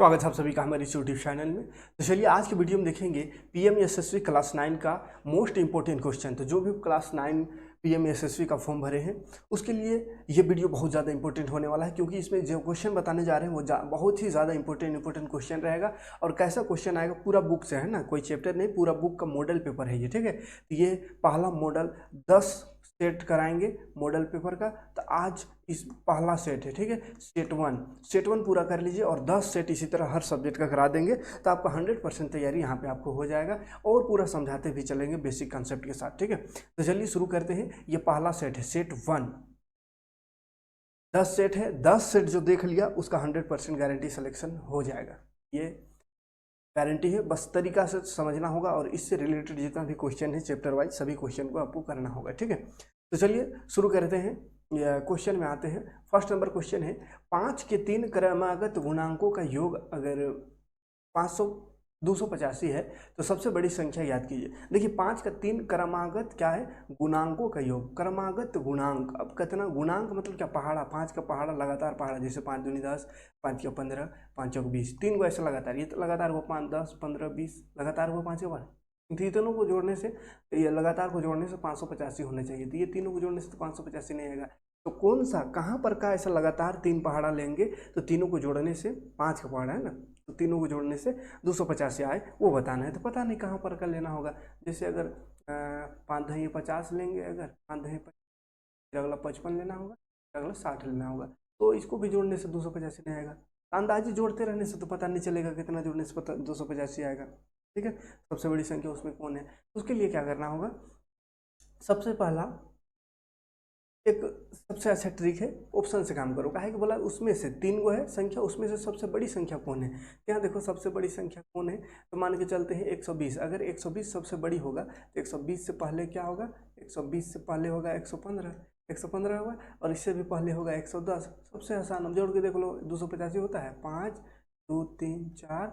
स्वागत है आप सभी का हमारे इस यूट्यूब चैनल में। तो चलिए आज की वीडियो में देखेंगे पीएमएसएसबी क्लास 9 का मोस्ट इंपॉर्टेंट क्वेश्चन। तो जो भी क्लास 9 पीएमएसएसबी का फॉर्म भरे हैं उसके लिए ये वीडियो बहुत ज़्यादा इंपॉर्टेंट होने वाला है, क्योंकि इसमें जो क्वेश्चन बताने जा रहे हैं वो बहुत ही ज़्यादा इंपॉर्टेंट क्वेश्चन रहेगा। और कैसा क्वेश्चन आएगा, पूरा बुक से है ना, कोई चैप्टर नहीं, पूरा बुक का मॉडल पेपर है ये, ठीक है। तो ये पहला मॉडल 10 सेट कराएंगे मॉडल पेपर का। तो आज इस पहला सेट है, ठीक है, सेट वन पूरा कर लीजिए और 10 सेट इसी तरह हर सब्जेक्ट का करा देंगे। तो आपका 100% तैयारी यहाँ पे आपको हो जाएगा और पूरा समझाते भी चलेंगे बेसिक कंसेप्ट के साथ, ठीक है। तो चलिए शुरू करते हैं। ये पहला सेट है सेट 1, 10 सेट है। 10 सेट जो देख लिया उसका 100% गारंटी सिलेक्शन हो जाएगा, ये गारंटी है। बस तरीका से समझना होगा और इससे रिलेटेड जितना भी क्वेश्चन है चैप्टर वाइज सभी क्वेश्चन को आपको करना होगा, ठीक है। तो चलिए शुरू करते हैं, क्वेश्चन में आते हैं। फर्स्ट नंबर क्वेश्चन है 5 के 3 क्रमागत गुणांकों का योग अगर 285 है तो सबसे बड़ी संख्या याद कीजिए। देखिए 5 का 3 क्रमागत क्या है, गुणांकों का योग, क्रमागत गुणांक। अब कितना गुणांक मतलब क्या, पहाड़ा, 5 का पहाड़ा, लगातार पहाड़ा, जैसे 5 दूनी 10, 5 का 15, 5 चौक 20, 3 को ऐसा लगातार, ये तो लगातार हुआ 5, 10, 15, 20, लगातार हुआ 5 के बाद। तो तीनों को जोड़ने से, ये लगातार को जोड़ने से 585 होने चाहिए। तो ये तीनों को जोड़ने से तो 585 नहीं आएगा। तो कौन सा, कहाँ पर का ऐसा लगातार 3 पहाड़ा लेंगे तो तीनों को जोड़ने से 5 का पहाड़ा है ना, तो तीनों को जोड़ने से 285 आए, वो बताना है। तो पता नहीं कहाँ पर का लेना होगा। जैसे अगर 5 दही 50 लेंगे, अगर 5 दही 50, फिर अगला 55 लेना होगा, फिर अगला 60 लेना होगा, तो इसको भी जोड़ने से 285 नहीं आएगा। अंदाजी जोड़ते रहने से तो पता नहीं चलेगा कितना जोड़ने से पता 285 आएगा, ठीक है। सबसे बड़ी संख्या उसमें कौन है, उसके लिए क्या करना होगा, सबसे पहला एक सबसे अच्छा ट्रिक है, ऑप्शन से काम करो। काहे कि बोला उसमें से 3 गो है संख्या, उसमें से सबसे बड़ी संख्या कौन है। यहाँ देखो सबसे बड़ी संख्या कौन है, तो मान के चलते हैं 120। अगर 120 सबसे बड़ी होगा तो 120 से पहले क्या होगा, 120 से पहले होगा 115, 115 होगा, और इससे भी पहले होगा 110। सबसे आसान, हम जोड़ के देख लो, 285 होता है 5, 2, 3, 4,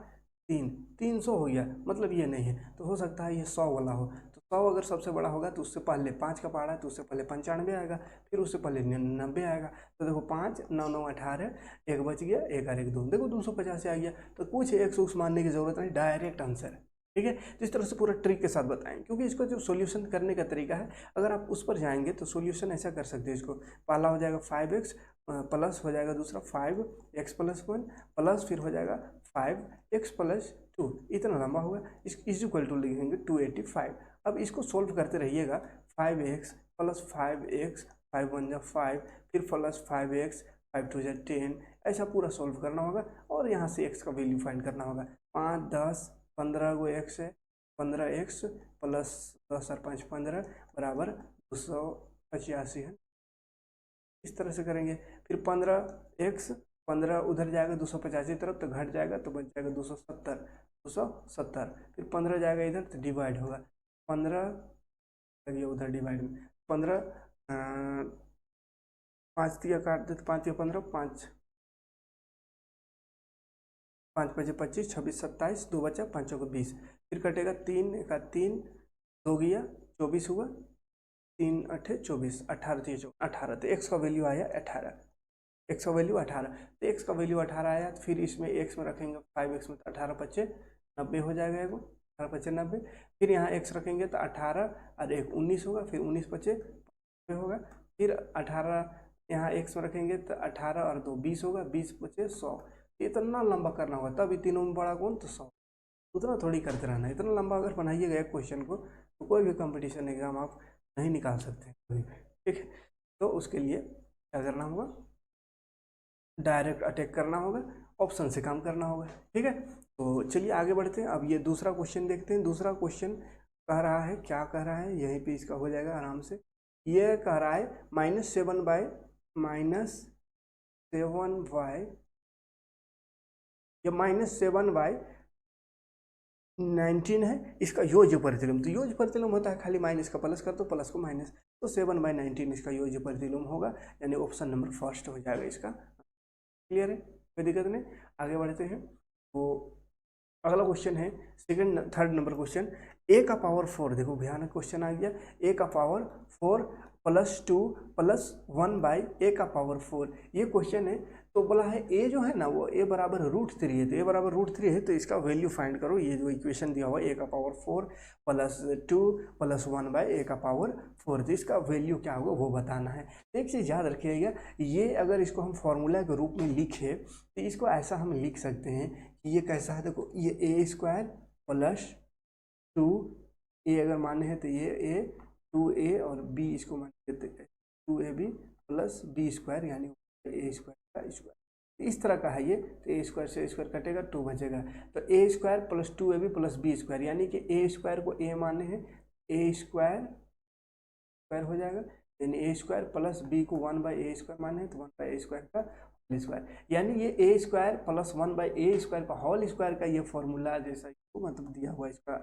3, 300 हो गया। मतलब ये नहीं है, तो हो सकता है ये 100 वाला हो। तो 100 अगर सबसे बड़ा होगा तो उससे पहले 5 का पहाड़ा है, तो उससे पहले 95 आएगा, फिर उससे पहले 99 आएगा। तो देखो 5, 9, 9, 18, एक बच गया, 1 और 1 2, देखो 285 आ गया। तो कुछ 100 मानने की जरूरत नहीं, डायरेक्ट आंसर है, ठीक है। तो इस तरह से पूरा ट्रिक के साथ बताएं, क्योंकि इसको जो सॉल्यूशन करने का तरीका है, अगर आप उस पर जाएंगे तो सॉल्यूशन ऐसा कर सकते हैं। इसको पहला हो जाएगा 5x प्लस हो जाएगा दूसरा 5x + 1 प्लस फिर हो जाएगा 5x + 2, इतना लंबा होगा। इस इक्वल टू लिखेंगे 285। अब इसको सोल्व करते रहिएगा, 5x + 5x, 5 1 जा 5, फिर प्लस 5x, 5 2 जा 10, ऐसा पूरा सोल्व करना होगा। और यहाँ से x का वैल्यू फाइंड करना होगा। 5, 10, 15 को x है, 15x प्लस 10 और 5 15 बराबर 285 है। इस तरह से करेंगे। फिर 15x, 15 उधर जाएगा 285 तरफ तो घट जाएगा, तो बच जाएगा 270, 270। फिर 15 जाएगा इधर तो डिवाइड होगा, 15 लगिए उधर डिवाइड में, 15 5 दिया काट दे तो 5 या 15, 5 5 बचे 25, 26 27, 2 बचा, 5 को 20, फिर कटेगा 3 का 3, 2 गया 24 हुआ, 3 8 24, 18 थी 18, तो x का वैल्यू आया 18, x का वैल्यू 18। तो x का वैल्यू 18 आया, तो फिर इसमें x में रखेंगे 5x में, तो 18 × 5 = 90 हो जाएगा, एगो 18 × 5 = 90। फिर यहाँ x रखेंगे तो 18 और 1 19 होगा, फिर 19 × 5 होगा, फिर 18 यहाँ x में रखेंगे तो 18 और 2 20 होगा, 20 × 5 100। इतना लंबा करना होगा, तब ये तीनों में बड़ा कौन, तो 100। उतना थोड़ी करते रहना, इतना लंबा अगर बनाइएगा एक क्वेश्चन को तो कोई भी कंपटीशन एग्जाम आप नहीं निकाल सकते कभी भी, ठीक है। तो उसके लिए क्या करना होगा, डायरेक्ट अटैक करना होगा, ऑप्शन से काम करना होगा, ठीक है। तो चलिए आगे बढ़ते हैं। अब ये दूसरा क्वेश्चन देखते हैं। दूसरा क्वेश्चन कह रहा है, क्या कह रहा है, यहीं पे इसका हो जाएगा आराम से। ये कह रहा है -7y, या -7y 19 है, इसका योज्य प्रतिलोम। तो योज्य प्रतिलोम होता है खाली माइनस का प्लस कर दो, प्लस को माइनस, तो 7/19 इसका योज्य प्रतिलोम होगा, यानी ऑप्शन नंबर फर्स्ट हो जाएगा इसका। क्लियर है, कोई दिक्कत नहीं। आगे बढ़ते हैं। तो अगला क्वेश्चन है थर्ड नंबर क्वेश्चन, a का पावर 4, देखो भयानक क्वेश्चन आ गया, a का पावर 4 + 2 + 1/a का पावर 4, ये क्वेश्चन है। तो बोला है ए जो है ना वो ए बराबर √3 है, तो ए बराबर √3 है, तो इसका वैल्यू फाइंड करो। ये जो इक्वेशन दिया हुआ है a⁴ प्लस 2 प्लस 1/a⁴, तो इसका वैल्यू क्या होगा वो बताना है। तो एक चीज़ याद रखिएगा, ये अगर इसको हम फॉर्मूला के रूप में लिखे तो इसको ऐसा हम लिख सकते हैं कि ये कैसा है, देखो ये a² प्लस 2 ए अगर माने हैं तो ये a 2a और b इसको मान देते हैं 2ab प्लस b² यानी a² का स्क्वायर। इस तरह का है ये, तो a² से a² कटेगा 2 बचेगा, तो a² plus 2ab plus b² यानी कि a² को a माने हैं a² हो जाएगा, यानी a² प्लस b को 1/a² माने हैं तो 1/a² का होल स्क्वायर, यानी ये a² प्लस 1/a² का होल स्क्वायर का ये फॉर्मूला जैसा मतलब दिया हुआ इसका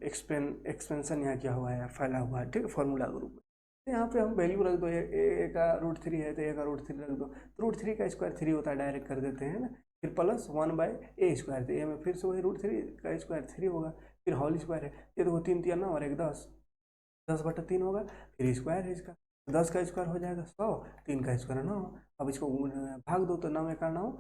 एक्सपेंशन यहाँ किया हुआ है, फैला हुआ है, ठीक है, फॉर्मूला के रूप में। तो यहाँ पे हम वैल्यू रख दो, ए का √3 है तो ए का √3 रख दो, तो √3 का स्क्वायर 3 होता है, डायरेक्ट कर देते हैं ना, फिर प्लस 1/a², तो ए में फिर से वही √3 का स्क्वायर 3 होगा, फिर होल स्क्वायर है, ये देखो 3 3 9 और 1 10, 10/3 होगा, फिर स्क्वायर है इसका, 10 का स्क्वायर हो जाएगा 100, 3 का स्क्वायर 9, अब इसको भाग दो तो 9 1 9,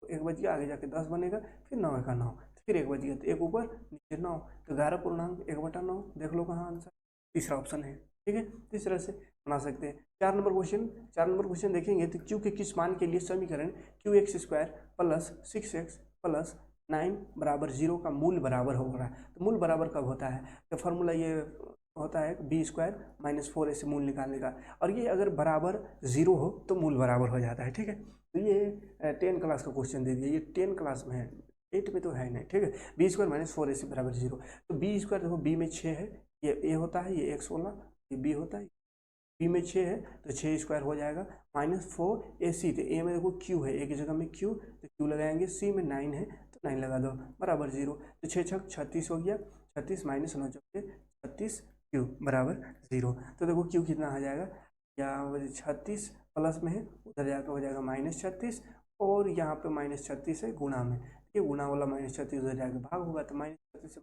तो 1 बच गया, आगे जाके 10 बनेगा, फिर 9 1 9, फिर 1 बच गया, तो 1 ऊपर नीचे 9, तो 11.1/9, देख लो कहाँ आंसर, तीसरा ऑप्शन है, ठीक है। तो इस तरह से बना सकते हैं। 4 नंबर क्वेश्चन देखेंगे तो क्यू के किस मान के लिए समीकरण qx² प्लस 6x प्लस 9 बराबर 0 का मूल बराबर हो रहा है। तो मूल बराबर कब होता है, तो फॉर्मूला ये होता है b² - 4a से मूल निकालने का, और ये अगर बराबर 0 हो तो मूल बराबर हो जाता है, ठीक है। तो ये 10 क्लास का क्वेश्चन दे दिया, ये 10 क्लास में है, 8 में तो है नहीं, ठीक है। b² - 4ac बराबर 0, तो b² देखो b में 6 है, ये a होता है, ये 116, ये b होता है, b में 6 है तो 6² हो जाएगा, -4ac, तो a में देखो q है, a की जगह में q, तो q लगाएंगे, c में 9 है तो 9 लगा दो, बराबर 0, तो 6 6 36 हो गया, 36 - 9 36 q बराबर 0, तो देखो q कितना आ जाएगा, यहाँ 36 प्लस में है, उधर जाकर हो जाएगा -36, और यहाँ पे -36 है गुणा में, ये गुणा वाला -36 उधर जाकर भाग होगा, तो -36 से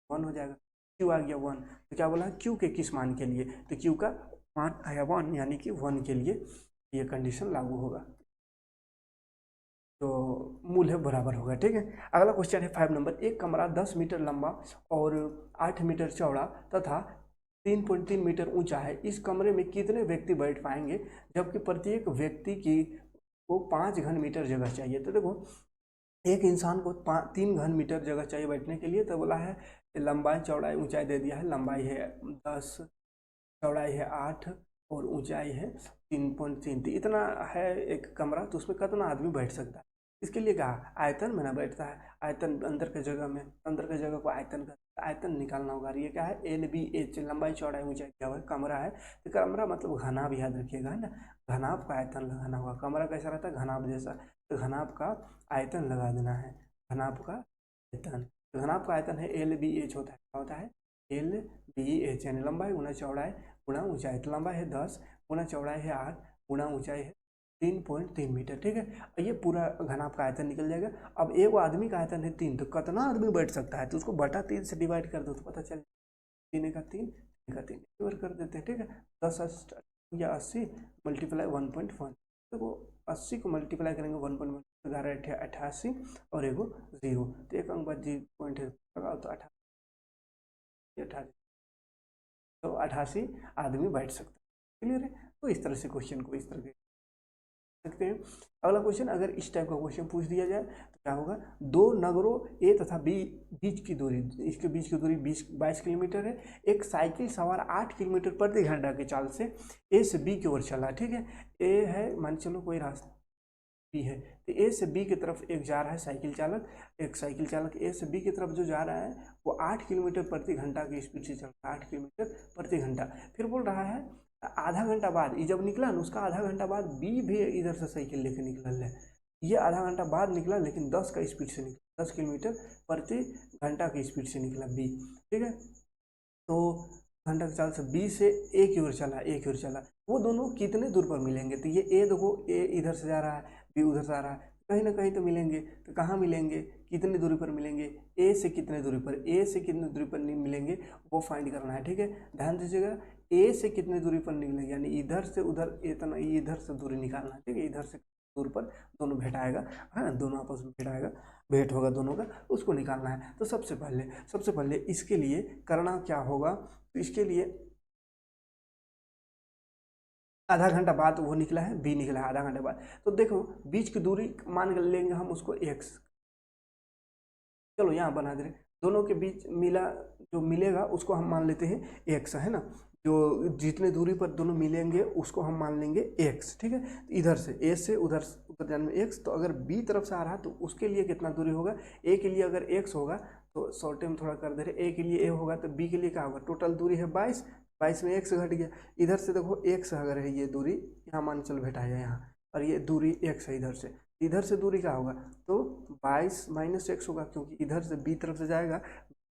1 हो जाएगा, q आ गया 1, तो क्या बोला q के किस मान के लिए, तो q का मान आया 1, यानी कि 1 के लिए ये कंडीशन लागू होगा, तो मूल है बराबर होगा, ठीक है। अगला क्वेश्चन है 5 नंबर, एक कमरा 10 मीटर लंबा और 8 मीटर चौड़ा तथा 3.3 मीटर ऊंचा है, इस कमरे में कितने व्यक्ति बैठ पाएंगे, जबकि प्रत्येक व्यक्ति की को 5 घन मीटर जगह चाहिए। तो देखो एक इंसान को 3 घन मीटर जगह चाहिए बैठने के लिए, तो बोला है लंबाई चौड़ाई ऊंचाई दे दिया है, लंबाई है 10, चौड़ाई है 8 और ऊंचाई है 3.3, तो इतना है एक कमरा, तो उसमें कितना आदमी बैठ सकता है, इसके लिए कहा आयतन में ना बैठता है, आयतन अंदर के जगह में, अंदर के जगह को आयतन का आयतन निकालना होगा, ये क्या है LBH, लंबाई चौड़ाई ऊंचाई दिया हुआ है, कमरा है, तो कमरा मतलब घनाभ याद रखिएगा, है ना, घनाभ का आयतन लगाना होगा, कमरा कैसा रहता है घनाभ जैसा, तो घनाभ का आयतन लगा देना है, घनाभ का आयतन, तो घनाभ का आयतन है LBH होता है, क्या होता है LBH, यानी लंबाई गुना चौड़ाई गुणा ऊंचाई, तो लंबाई है 10 गुना चौड़ाई है 8 गुणा ऊंचाई है 3.3 मीटर, ठीक है। ये पूरा घनाभ का आयतन निकल जाएगा। अब एक आदमी का आयतन है 3, तो कितना आदमी बैठ सकता है, तो उसको बटा 3 से डिवाइड कर दो तो पता चल, 3 का 3 का 3 डिवाइड कर देते हैं, ठीक है। 10 या 80 मल्टीप्लाई 1.1, देखो 80 को मल्टीप्लाई करेंगे 1.1, 11 88 और एगो 0, तो एक अंक बाद जी पॉइंट लगाओ तो 88, तो 88 आदमी बैठ सकता है, क्लियर है। तो इस तरह से क्वेश्चन को इस तरह के सकते हैं। अगला क्वेश्चन, अगर इस टाइप का क्वेश्चन पूछ दिया जाए तो क्या होगा, दो नगरों ए तथा बी बीच की दूरी, इसके बीच की दूरी 22 किलोमीटर है, एक साइकिल सवार 8 किलोमीटर प्रति घंटा की चाल से ए से बी की ओर चला, ठीक है। ए है मान चलो कोई रास्ता बी है, तो ए से बी की तरफ एक जा रहा है साइकिल चालक, एक साइकिल चालक ए से बी की तरफ जो जा रहा है वो 8 किलोमीटर प्रति घंटा की स्पीड से चल रहा है, 8 किलोमीटर प्रति घंटा, फिर बोल रहा है आधा घंटा बाद, ये जब निकला ना उसका आधा घंटा बाद बी भी इधर से साइकिल लेके निकल है, ये आधा घंटा बाद निकला लेकिन 10 का स्पीड से निकला, 10 किलोमीटर प्रति घंटा की स्पीड से निकला बी, ठीक है। तो घंटा की चाल से बी से ए की ओर चला, वो दोनों कितने दूर पर मिलेंगे, तो ये ए देखो, ए इधर से जा रहा है, बी उधर से आ रहा है, कहीं ना कहीं तो मिलेंगे, तो कहाँ मिलेंगे, कितनी दूरी पर मिलेंगे, ए से कितने दूरी पर नहीं मिलेंगे वो फाइंड करना है, ठीक है। ध्यान दीजिएगा, ए से कितने दूरी पर निकलेंगे, यानी इधर से उधर इतना, इधर से दूरी निकालना है, ठीक है, इधर से दूर पर दोनों भेंट आएगा, है ना, दोनों आपस में भेंट आएगा, भेंट होगा दोनों का, उसको निकालना है। तो सबसे पहले इसके लिए करना क्या होगा, तो इसके लिए आधा घंटा बाद वो निकला है, बी निकला है आधा घंटे बाद। तो देखो बीच की दूरी मान लेंगे हम उसको एक्स, चलो यहाँ बना दे रहे, दोनों के बीच मिला जो मिलेगा उसको हम मान लेते हैं एक्स, है ना, जो जितने दूरी पर दोनों मिलेंगे उसको हम मान लेंगे एक्स, ठीक है। इधर से ए से उधर उधर जाने में एक्स, तो अगर बी तरफ से आ रहा है तो उसके लिए कितना दूरी होगा, ए के लिए अगर एक्स होगा तो शॉर्ट में थोड़ा कर दे रहे, ए के लिए ए होगा तो बी के लिए क्या होगा, टोटल दूरी है 22, 22 में एक्स घट गया, इधर से देखो एक्स अगर है ये दूरी, यहाँ मान चल बैठाया यहाँ, और ये दूरी एक्स है इधर से दूरी क्या होगा, तो 22 माइनस एक्स होगा, क्योंकि इधर से बी तरफ से जाएगा,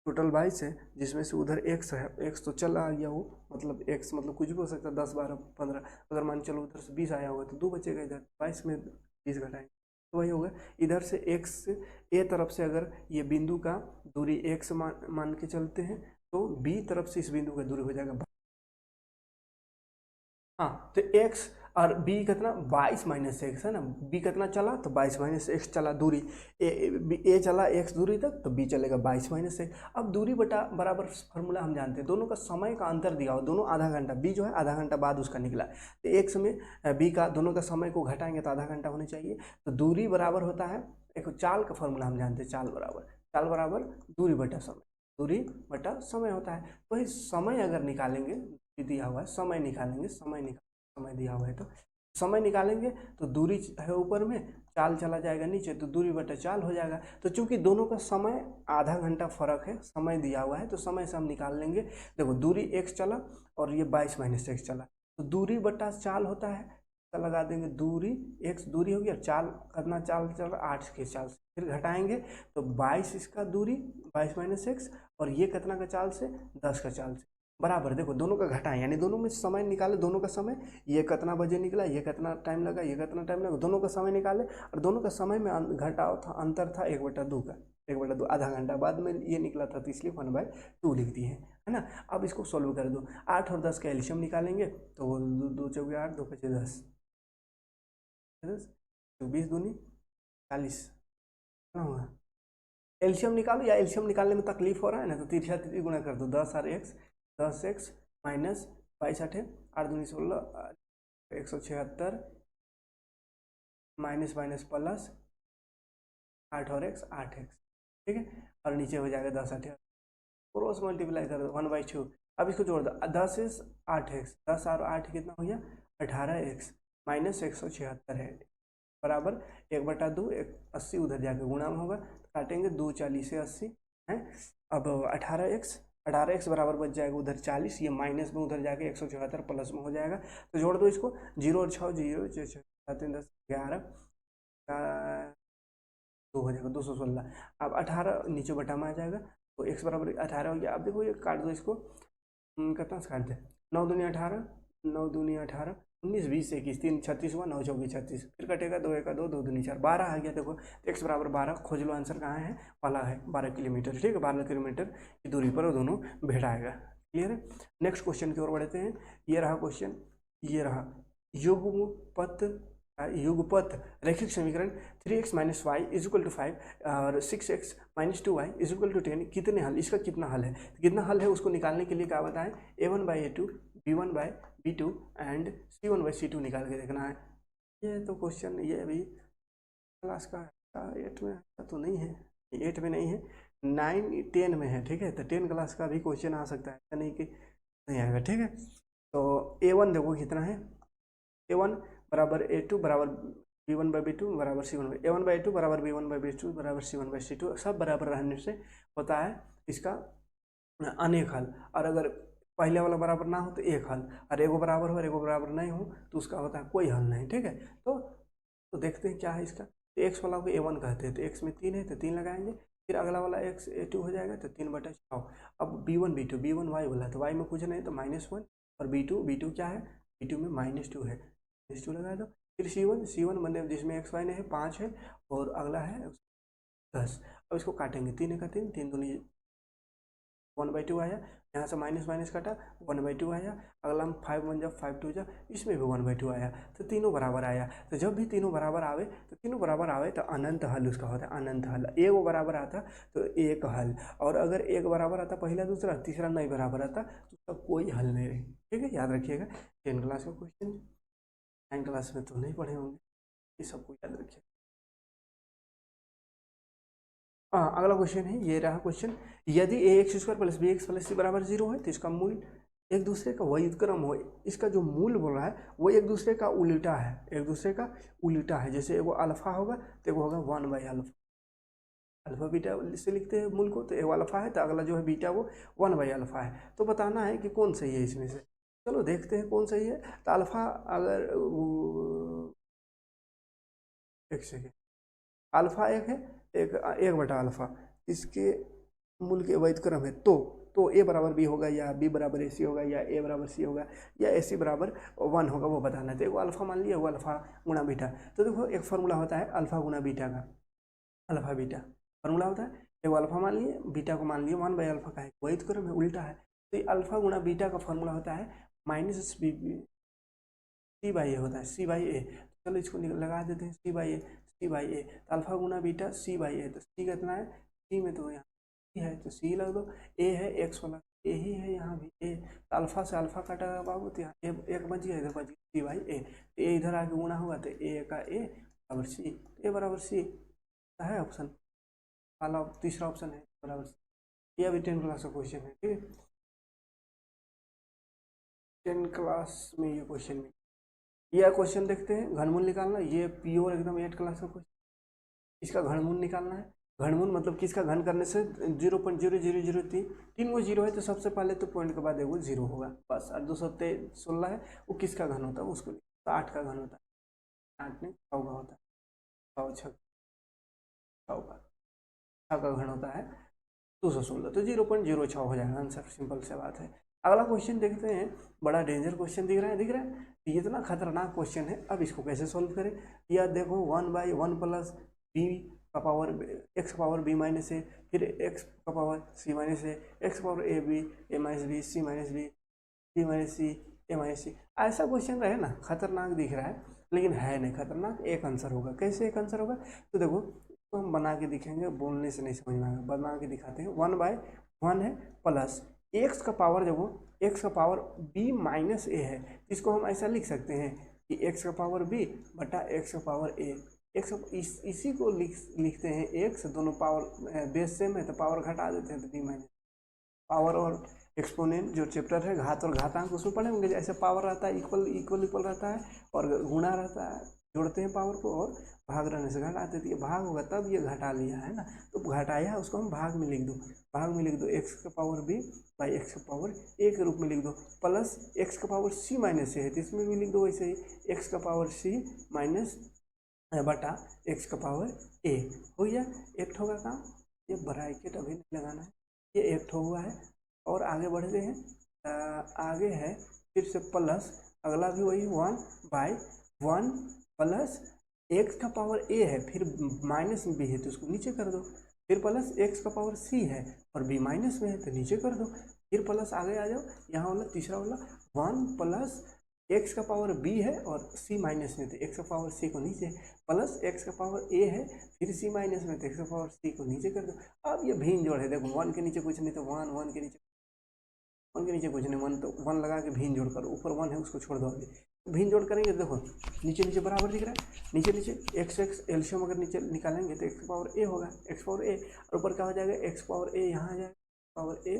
टोटल 22 है जिसमें से उधर एक्स है, एक्स तो चला आ गया वो, मतलब एक्स मतलब कुछ भी हो सकता है 10 12 15, अगर मान चलो उधर से 20 आया होगा तो 2 बचेगा, इधर 22 में 20 घटाएंगे तो वही होगा। इधर से एक्स ए तरफ से अगर ये बिंदु का दूरी एक्स मान के चलते हैं तो बी तरफ से इस बिंदु का दूरी हो जाएगा, हाँ, तो एक्स और बी कितना 22 माइनस एक्स, है ना, बी कितना चला तो 22 माइनस एक्स चला दूरी, ए चला एक्स दूरी तक तो बी चलेगा 22 माइनस एक्स। अब दूरी बटा बराबर फार्मूला हम जानते हैं, दोनों का समय का अंतर दिया हो, दोनों आधा घंटा, बी जो है आधा घंटा बाद उसका निकला, तो एक्स में बी का दोनों का समय को घटाएंगे तो आधा घंटा होना चाहिए, तो दूरी बराबर होता है, एक चाल का फार्मूला हम जानते हैं, चाल बराबर दूरी बटा समय, दूरी बटा समय होता है। वही समय अगर निकालेंगे, दिया हुआ है समय निकालेंगे, समय दिया हुआ है तो समय निकालेंगे, तो दूरी है ऊपर में, चाल चला जाएगा नीचे, तो दूरी बटा चाल हो जाएगा। तो चूंकि दोनों का समय आधा घंटा फर्क है, समय दिया हुआ है तो समय से हम निकाल लेंगे। देखो दूरी एक्स चला और ये 22 माइनस एक्स चला, तो दूरी बटा चाल होता है, तो लगा देंगे दूरी एक्स दूरी हो गया, चाल कितना चाल चल रहा 8 के चाल से, फिर घटाएंगे तो 22 इसका दूरी 22 माइनस एक्स, और ये कितना का चाल से 10 का चाल से, बराबर देखो दोनों का घटाएं, यानी दोनों में समय निकाले, दोनों का समय, ये कितना बजे निकला, ये कितना टाइम लगा, ये कितना टाइम लगा, दोनों का समय निकाले, और दोनों का समय में घटाव था, अंतर था 1/2 का, 1/2 आधा घंटा बाद में ये निकला था, तो इसलिए 1/2 लिख दिए है ना। अब इसको सॉल्व कर दो, 8 और 10 का एल्शियम निकालेंगे तो 2 चौके 8, 2 5 10, 20 दूनी 40 ना होगा, एल्शियम निकालो, या एल्शियम निकालने में तकलीफ हो रहा है ना तो तिरछा तिरछी गुणा कर दो, 10 और एक्स, 10x माइनस 22 8 8 दूनी 16, 176 माइनस माइनस प्लस 8 और एक्स 8x, ठीक है, और नीचे हो जाएगा 10 8 क्रॉस मल्टीप्लाई कर दो 1/2, अब इसको जोड़ दो, 10 इस 8x, 10 और 8 कितना हो गया 18x माइनस 176 है, बराबर 1/2, 80 उधर जाके गुणा में होगा, काटेंगे 2 40 से 80 है, अब 18x बराबर बच जाएगा उधर 40, ये माइनस में उधर जाके 174 प्लस में हो जाएगा, तो जोड़ दो इसको, 0 और 6 0 6 7 10 11 2 हो जाएगा 216, अब 18 नीचे बटा में आ जाएगा, तो x बराबर 18 हो गया। अब देखो ये काट दो इसको, कितना से काट दे, 9 दूनी 18, 9 दूनी 18, 19 20 21 3 36 हुआ, 9 चौकी 36, फिर कटेगा 2 1 2 2 दूनी 4, 12 आ गया। देखो x बराबर 12, खोज लो आंसर कहाँ है, वाला है 12 किलोमीटर, ठीक है, 12 किलोमीटर की दूरी पर वो दोनों भेड़ आएगा। क्लियर है। नेक्स्ट क्वेश्चन की ओर बढ़ते हैं। ये रहा क्वेश्चन, ये रहा युगपत रैखिक समीकरण 3x minus y is equal to 5 और 6x minus 2y is equal to 10, कितने हल, इसका कितना हल है, कितना हल है उसको निकालने के लिए क्या बताएं, a1/a2 b1/b2 एंड c1/c2 निकाल के देखना है। ये तो क्वेश्चन ये अभी क्लास का 8 में तो नहीं है, 8 में नहीं है, 9 10 में है, ठीक है, तो 10 क्लास का भी क्वेश्चन आ सकता है, ऐसा नहीं कि नहीं आएगा, ठीक है। तो a1 देखो कितना है, a1 बराबर a2 बराबर b1/b2 बराबर c1, a1/a2 बराबर b1/b2 बराबर c1/c2, सब बराबर रहने से होता है इसका अनेक हल, और अगर पहले वाला बराबर ना हो तो एक हल, और एगो बराबर हो और एगो बराबर नहीं हो तो उसका होता है कोई हल नहीं, ठीक है। तो देखते हैं क्या है इसका, तो एक्स वाला को a1 कहते हैं, तो x में 3 है तो 3 लगाएंगे, फिर अगला वाला x a2 हो जाएगा तो 3/6, अब b1 y बोला तो y में कुछ नहीं तो -1, और b2 क्या है, b2 में -2 है, -2 लगा दो, फिर c1 मतलब जिसमें x y नहीं है 5 है, और अगला है 10, अब इसको काटेंगे, 3 का 3 3 दूनी 1/2 आया, यहाँ से माइनस माइनस कटा 1/2 आया। अगला में 5 1 जा 5 2 जा, इसमें भी 1/2 आया। तो तीनों बराबर आया। तो जब भी तीनों बराबर आवे तो अनंत हल उसका होता है, अनंत हल। एक वो बराबर आता तो एक हल, और अगर एक बराबर आता पहला दूसरा, तीसरा नहीं बराबर आता तो उसका कोई हल नहीं रहे। ठीक है, याद रखिएगा। 10 क्लास का क्वेश्चन, 9 क्लास में तो नहीं पढ़े होंगे, ये सबको याद रखिए। हाँ, अगला क्वेश्चन है, ये रहा क्वेश्चन। यदि A X square plus B X plus C बराबर 0 है तो इसका मूल एक दूसरे का व्युत्क्रम हो। इसका जो मूल बोल रहा है वो एक दूसरे का उल्टा है, एक दूसरे का उल्टा है। जैसे एगो अल्फा होगा तो एगो होगा 1/अल्फा, अल्फा बीटा से लिखते हैं मूल को, तो एगो अल्फा है तो अगला जो है बीटा वो 1/अल्फा है। तो बताना है कि कौन सही है इसमें से। चलो देखते हैं कौन सही है। तो अल्फा अगर एक सेकेंड, अल्फा एक है, एक 1/अल्फा, इसके मूल के व्युत्क्रम है तो ए बराबर बी होगा, या बी बराबर ए सी होगा, या ए बराबर सी होगा, या ए सी बराबर 1 होगा, वो बताना है। तो एगो अल्फा मान लिया, वो अल्फा गुणा बीटा। तो देखो एक फार्मूला होता है अल्फा गुणा बीटा का, अल्फा बीटा फार्मूला होता है। एगो अल्फा मान लिए, बीटा को मान लिए 1/अल्फा का है, व्युत्क्रम है, उल्टा है। तो ये अल्फा गुणा बीटा का फार्मूला होता है माइनस बी सी बाई ए होता है, सी बाई ए। चलो इसको लगा देते हैं, सी by A, C by A. तो अल्फा गुना बीटा सी बाई ए, तो सी कितना है, सी में तो यहाँ सी है तो सी लग दो, ए है एक्स वाला, ए ही है यहाँ भी ए। तो अल्फा से अल्फा काटा बाबू, तो यहाँ एक बच गया, इधर बच गया सी बाई ए। तो ए इधर आके गुना होगा तो ए का ए बराबर सी, ए बराबर सी है ऑप्शन वाला, तीसरा ऑप्शन है बराबर सी। ये अभी 10 क्लास का क्वेश्चन है, ठीक है। 10 क्लास में ये क्वेश्चन में, यह क्वेश्चन देखते हैं, घनमूल निकालना। ये प्योर एकदम 8 क्लास का क्वेश्चन, इसका घनमूल निकालना है। घनमूल मतलब किसका घन करने से 0.0003, 3 वो जीरो है तो सबसे पहले तो पॉइंट के बाद एगो जीरो होगा बस। और 216 है वो किसका घन होता है उसको, तो 8 का घन होता है, 8 नहीं 6 का होता है, 6 6 का घन होता है 216, तो 0.06 हो जाएगा आंसर, सिंपल से बात है। अगला क्वेश्चन देखते हैं, बड़ा डेंजर क्वेश्चन दिख रहा है, दिख रहा है। ये इतना खतरनाक क्वेश्चन है, अब इसको कैसे सोल्व करें। या देखो 1/1 प्लस बी का power X power B minus A, फिर एक्स का power C minus A, X power A B, A minus B, C minus B, C minus C, A minus C. ऐसा क्वेश्चन रहे ना, खतरनाक दिख रहा है लेकिन है नहीं खतरनाक, एक आंसर होगा। कैसे एक आंसर होगा, तो देखो तो हम बना के दिखेंगे, बोलने से नहीं समझ में आएगा, बना के दिखाते हैं। 1/1 है प्लस एक्स का पावर, देखो एक्स का पावर बी माइनस ए है, इसको हम ऐसा लिख सकते हैं कि एक्स का पावर बी बटा एक्स का पावर ए। एक्स इसी को लिखते हैं एक्स, दोनों पावर बेस सेम है तो पावर घटा देते हैं तो बी माइनस। पावर और एक्सपोनेंट जो चैप्टर है घात और घातांक, उसमें पढ़े होंगे, जैसे पावर रहता है इक्वल इक्वल इक्वल रहता है, और गुणा रहता है, जोड़ते हैं पावर को, और भाग रहने से घटा देती है, भाग होगा तब ये घटा लिया है ना, तो घटाया उसको हम भाग में लिख दो, भाग में लिख दो एक्स का पावर बी बाई एक्स का पावर ए के रूप में लिख दो, प्लस एक्स का पावर सी माइनस ए है तो इसमें भी लिख दो वैसे ही, एक्स का पावर सी माइनस बटा एक्स का पावर ए। हो गया एक होगा काम, ये ब्रैकेट अभी नहीं लगाना है, ये एक हुआ है। और आगे बढ़ते हैं, आगे है फिर से प्लस, अगला भी वही 1/1 प्लस एक्स का पावर ए है, फिर माइनस में बी है तो उसको नीचे कर दो, फिर प्लस एक्स का पावर सी है और बी माइनस में है तो नीचे कर दो, फिर प्लस आगे आ जाओ, यहाँ वाला तीसरा वाला 1 प्लस एक्स का पावर बी है और सी माइनस में, तो एक्स का पावर सी को नीचे, प्लस एक्स का पावर ए है, फिर सी माइनस में तो एक्स का पावर सी को नीचे कर दो। अब ये भीन जोड़ है, देखो 1 के नीचे कुछ नहीं तो 1, 1 के नीचे कुछ नहीं, 1 तो 1 लगा के भीन जोड़ कर, ऊपर 1 है उसको छोड़ दो अभी, भीन जोड़ करेंगे देखो नीचे नीचे बराबर दिख रहा है, नीचे नीचे एक्स एक्स एल्शियम अगर नीचे निकालेंगे तो एक्स पावर ए होगा, एक्स पावर ए, और ऊपर क्या हो जाएगा एक्स पावर ए, यहाँ आ जाएगा पावर ए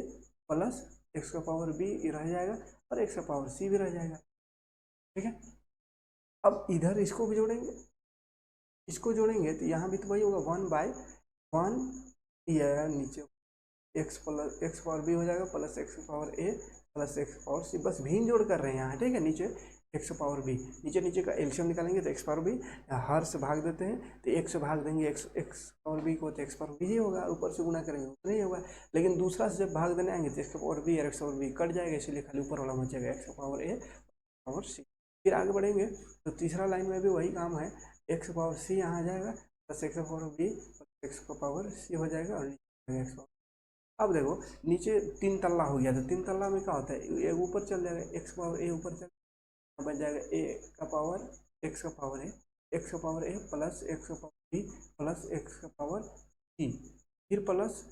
प्लस एक्स का पावर बी रह जाएगा और एक्स का पावर सी भी रह जाएगा, ठीक है। अब इधर इसको भी जोड़ेंगे, इसको जोड़ेंगे तो यहाँ भी तो वही होगा 1/1, यह नीचे x plus x power b हो जाएगा plus x power a plus x power c, बस भीन जोड़ कर रहे हैं यहाँ, ठीक है। नीचे एक्स पावर बी, नीचे नीचे का एल्शियम निकालेंगे तो एक्स पावर बी, हर से भाग देते हैं तो एक से भाग देंगे एक्स पावर बी को तो एक्स पावर बी ही होगा, ऊपर से गुना करेंगे उतना ही होगा, लेकिन दूसरा से जब भाग देने आएंगे तो एक्स पावर बी और एक्स पावर बी कट जाएगा, इसलिए खाली ऊपर वाला बचेगा एक्स पावर ए पावर सी। फिर आगे बढ़ेंगे तो तीसरा लाइन में भी वही काम है, एक्स पावर सी यहाँ आ जाएगा plus x power B x का पावर सी हो जाएगा और एक्स पावर अब देखो नीचे 3 तल्ला हो गया, तो 3 तल्ला में क्या होता है, ए ऊपर चल जाएगा, एक्स पावर ए ऊपर चल बन जाएगा ए का पावर एक्स का पावर ए, एक्स का पावर ए प्लस एक्स का पावर बी प्लस एक्स का पावर सी, फिर प्लस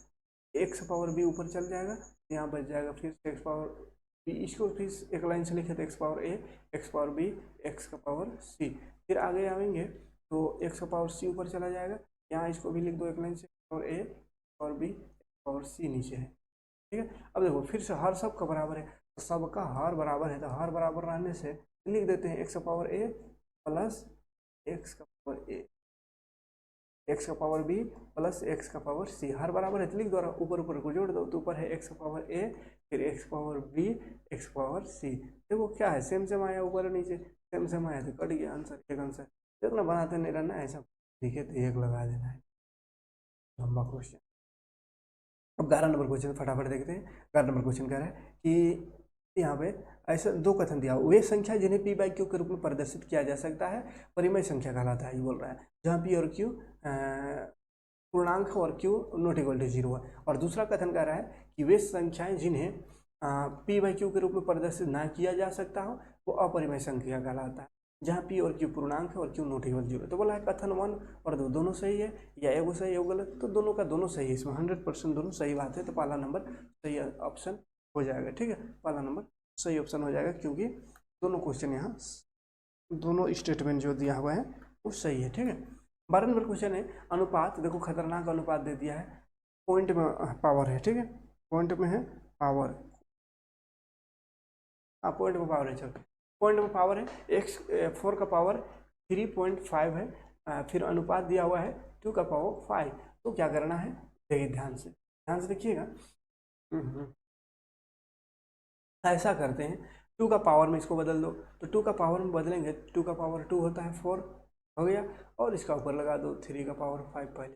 एक्स का पावर बी ऊपर चल जाएगा, यहाँ बच जाएगा फिर एक्स पावर बी, इसको फिर एक लाइन से लिखे थे एक्स पावर ए एक्स पावर बी एक्स का पावर सी, फिर आगे आएंगे तो एक्स का पावर सी ऊपर चला जाएगा, यहाँ इसको भी लिख दो एक लाइन से, और ए और बी और सी नीचे है, ठीक है। अब देखो फिर से हर सब का बराबर है, तो सबका हर बराबर है, तो हर बराबर रहने से लिख देते हैं एक्स का पावर ए प्लस एक्स का पावर ए एक्स का पावर बी प्लस एक्स का पावर सी, हर बराबर है तो लिख दो, ऊपर ऊपर को जोड़ दो, तो ऊपर है एक्स का पावर ए फिर X power B X power C, देखो क्या है सेम सेम आया, ऊपर और नीचे सेम सेम आया तो कट गया आंसर, एक आंसर। देखना बनाते नहीं रहना, ऐसा लिखे तो एक लगा देना है, लंबा क्वेश्चन। अब 11 नंबर क्वेश्चन फटाफट देखते हैं। 11 नंबर क्वेश्चन कह रहा है कि यहाँ पे ऐसा दो कथन दिया, वे संख्या जिन्हें पी बाई क्यू के रूप में प्रदर्शित किया जा सकता है परिमेय संख्या कहलाता है, ये बोल रहा है, जहाँ पी और क्यू पूर्णांक और क्यू नॉट इक्वल टू 0 है। और दूसरा कथन कह रहा है कि वे संख्याएं जिन्हें पी बाई क्यू के रूप में प्रदर्शित ना किया जा सकता हो वो अपरिमेय संख्या कहलाता है, जहाँ पी और क्यू पूर्णांक है और क्यू नॉट इक्वल 0। तो बोला है कथन 1 और 2 दोनों सही है, या एगो सही एगो गलत, तो दोनों का दोनों सही है, इसमें 100% दोनों सही बात है, तो पहला नंबर सही ऑप्शन हो जाएगा, ठीक है, पहला नंबर सही ऑप्शन हो जाएगा, क्योंकि दोनों क्वेश्चन यहाँ दोनों स्टेटमेंट जो दिया हुआ है वो सही है, ठीक है। 12 नंबर क्वेश्चन है अनुपात, देखो खतरनाक अनुपात दे दिया है, पॉइंट में पावर है, ठीक है, पॉइंट में है पावर, हाँ पॉइंट में पावर है, चलो पॉइंट में पावर है, एक्स 4 का पावर 3.5 है, फिर अनुपात दिया हुआ है 2 का पावर 5, तो क्या करना है, देखिए ध्यान से देखिएगा। ऐसा करते हैं 2 का पावर में इसको बदल दो, तो 2 का पावर में बदलेंगे 2 का पावर 2 होता है 4 हो गया, और इसका ऊपर लगा दो 3 का पावर 5 पहले,